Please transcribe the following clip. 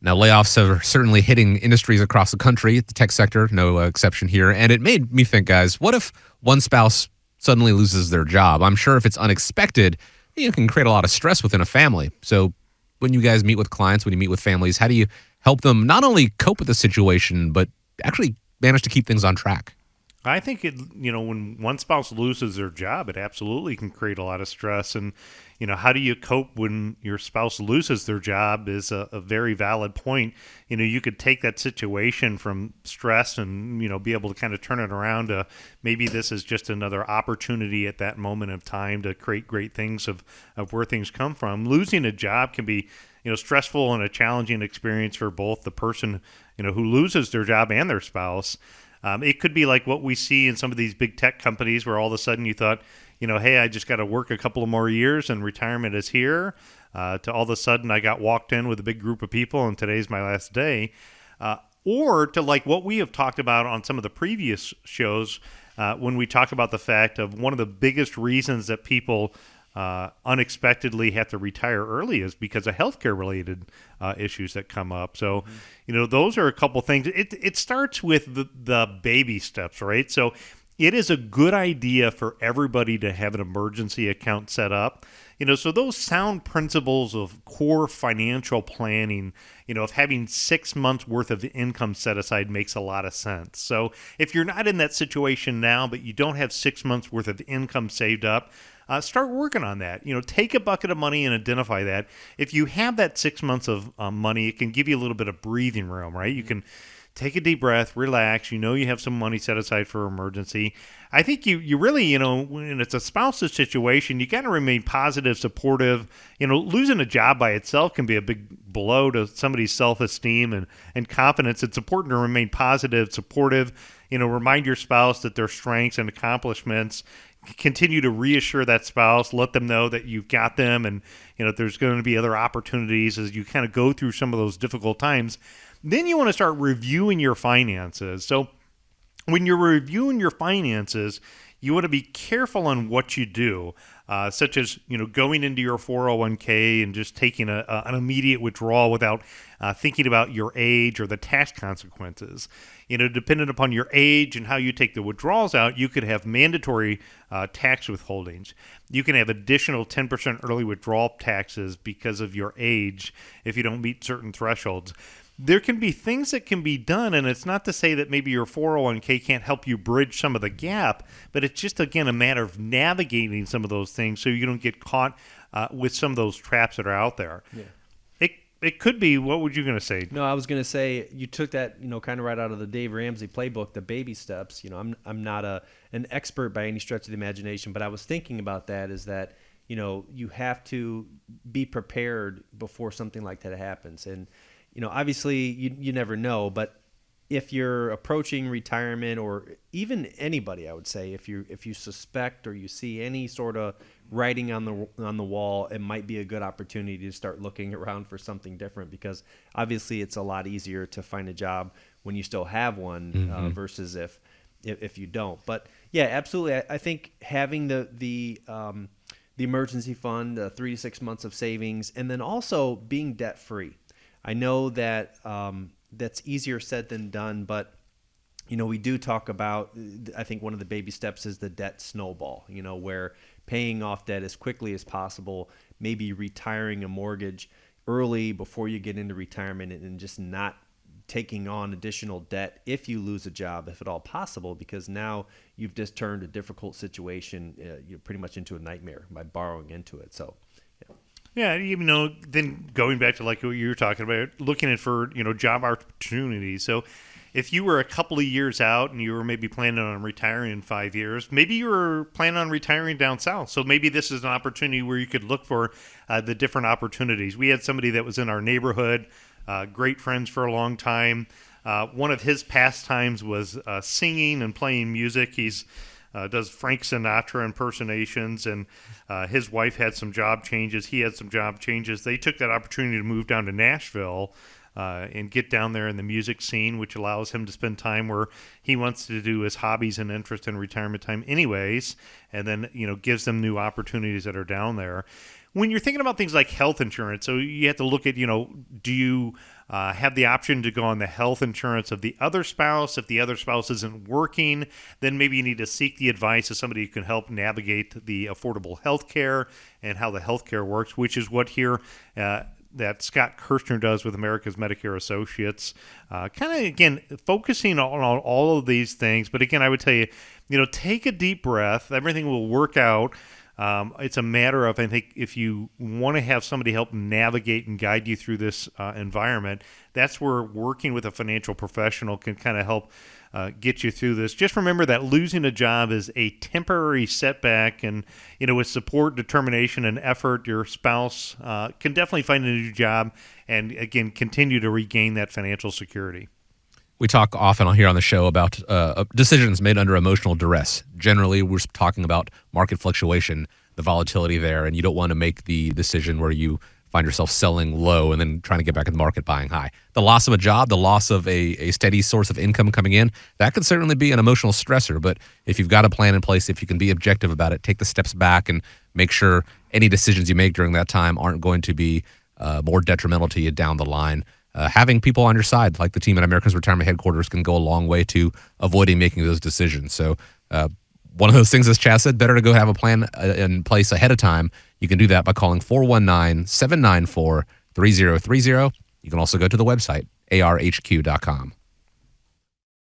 Now, layoffs are certainly hitting industries across the country, the tech sector, no exception here. And it made me think, guys, what if one spouse suddenly loses their job? I'm sure if it's unexpected, it can create a lot of stress within a family. So, when you guys meet with clients, when you meet with families, how do you help them not only cope with the situation, but actually manage to keep things on track? I think when one spouse loses their job, it absolutely can create a lot of stress. And, how do you cope when your spouse loses their job is a very valid point. You could take that situation from stress and, be able to kind of turn it around to maybe this is just another opportunity at that moment of time to create great things of where things come from. Losing a job can be, stressful and a challenging experience for both the person, who loses their job and their spouse. It could be like what we see in some of these big tech companies where all of a sudden you thought, hey, I just got to work a couple of more years and retirement is here. To all of a sudden I got walked in with a big group of people and today's my last day. Or to like what we have talked about on some of the previous shows when we talk about the fact of one of the biggest reasons that people unexpectedly have to retire early is because of healthcare related issues that come up. So, those are a couple things. It starts with the baby steps, right? So it is a good idea for everybody to have an emergency account set up. So those sound principles of core financial planning, of having 6 months worth of income set aside makes a lot of sense. So if you're not in that situation now, but you don't have 6 months worth of income saved up, start working on that. Take a bucket of money and identify that. If you have that 6 months of money, it can give you a little bit of breathing room, right? You can take a deep breath, relax. You have some money set aside for emergency. I think you really, when it's a spouse's situation, you got to remain positive, supportive. Losing a job by itself can be a big blow to somebody's self-esteem and confidence. It's important to remain positive, supportive. Remind your spouse that their strengths and accomplishments. Continue to reassure that spouse, let them know that you've got them, and there's going to be other opportunities as you kind of go through some of those difficult times. Then you want to start reviewing your finances. So when you're reviewing your finances, you want to be careful on what you do, such as going into your 401k and just taking an immediate withdrawal without thinking about your age or the tax consequences. Depending upon your age and how you take the withdrawals out, you could have mandatory tax withholdings. You can have additional 10% early withdrawal taxes because of your age if you don't meet certain thresholds. There can be things that can be done, and it's not to say that maybe your 401k can't help you bridge some of the gap, but it's just, again, a matter of navigating some of those things so you don't get caught with some of those traps that are out there. Yeah. It could be, what were you going to say? No, I was going to say, you took that, kind of right out of the Dave Ramsey playbook, the baby steps. I'm not an expert by any stretch of the imagination, but I was thinking about that is that, you have to be prepared before something like that happens. And, obviously you never know, but if you're approaching retirement, or even anybody, I would say, if you suspect or you see any sort of writing on the wall, it might be a good opportunity to start looking around for something different, because obviously it's a lot easier to find a job when you still have one versus if you don't. But yeah, absolutely. I think having the emergency fund, 3 to 6 months of savings, and then also being debt free. I know that that's easier said than done, but we do talk about, I think one of the baby steps is the debt snowball, where paying off debt as quickly as possible, maybe retiring a mortgage early before you get into retirement, and just not taking on additional debt if you lose a job, if at all possible, because now you've just turned a difficult situation pretty much into a nightmare by borrowing into it. So, yeah. Yeah, then going back to like what you were talking about, looking at for, job opportunities. So if you were a couple of years out and you were maybe planning on retiring in 5 years, maybe you were planning on retiring down south. So maybe this is an opportunity where you could look for the different opportunities. We had somebody that was in our neighborhood, great friends for a long time. One of his pastimes was singing and playing music. He's does Frank Sinatra impersonations, and his wife had some job changes. He had some job changes. They took that opportunity to move down to Nashville and get down there in the music scene, which allows him to spend time where he wants to do his hobbies and interest in retirement time anyways, and then, gives them new opportunities that are down there. when you're thinking about things like health insurance, so you have to look at, do you have the option to go on the health insurance of the other spouse? If the other spouse isn't working, then maybe you need to seek the advice of somebody who can help navigate the affordable health care and how the health care works, which is what here that Scott Kirshner does with America's Medicare Associates. Kind of, again, focusing on all of these things. But again, I would tell you, take a deep breath. Everything will work out. It's a matter of, I think, if you want to have somebody help navigate and guide you through this environment, that's where working with a financial professional can kind of help get you through this. Just remember that losing a job is a temporary setback, and with support, determination, and effort, your spouse can definitely find a new job and, again, continue to regain that financial security. We talk often here on the show about decisions made under emotional duress. Generally, we're talking about market fluctuation, the volatility there, and you don't want to make the decision where you find yourself selling low and then trying to get back in the market buying high. The loss of a job, the loss of a steady source of income coming in, that could certainly be an emotional stressor. But if you've got a plan in place, if you can be objective about it, take the steps back and make sure any decisions you make during that time aren't going to be more detrimental to you down the line. Having people on your side, like the team at America's Retirement Headquarters, can go a long way to avoiding making those decisions. So one of those things, as Chaz said, better to go have a plan in place ahead of time. You can do that by calling 419-794-3030. You can also go to the website, arhq.com.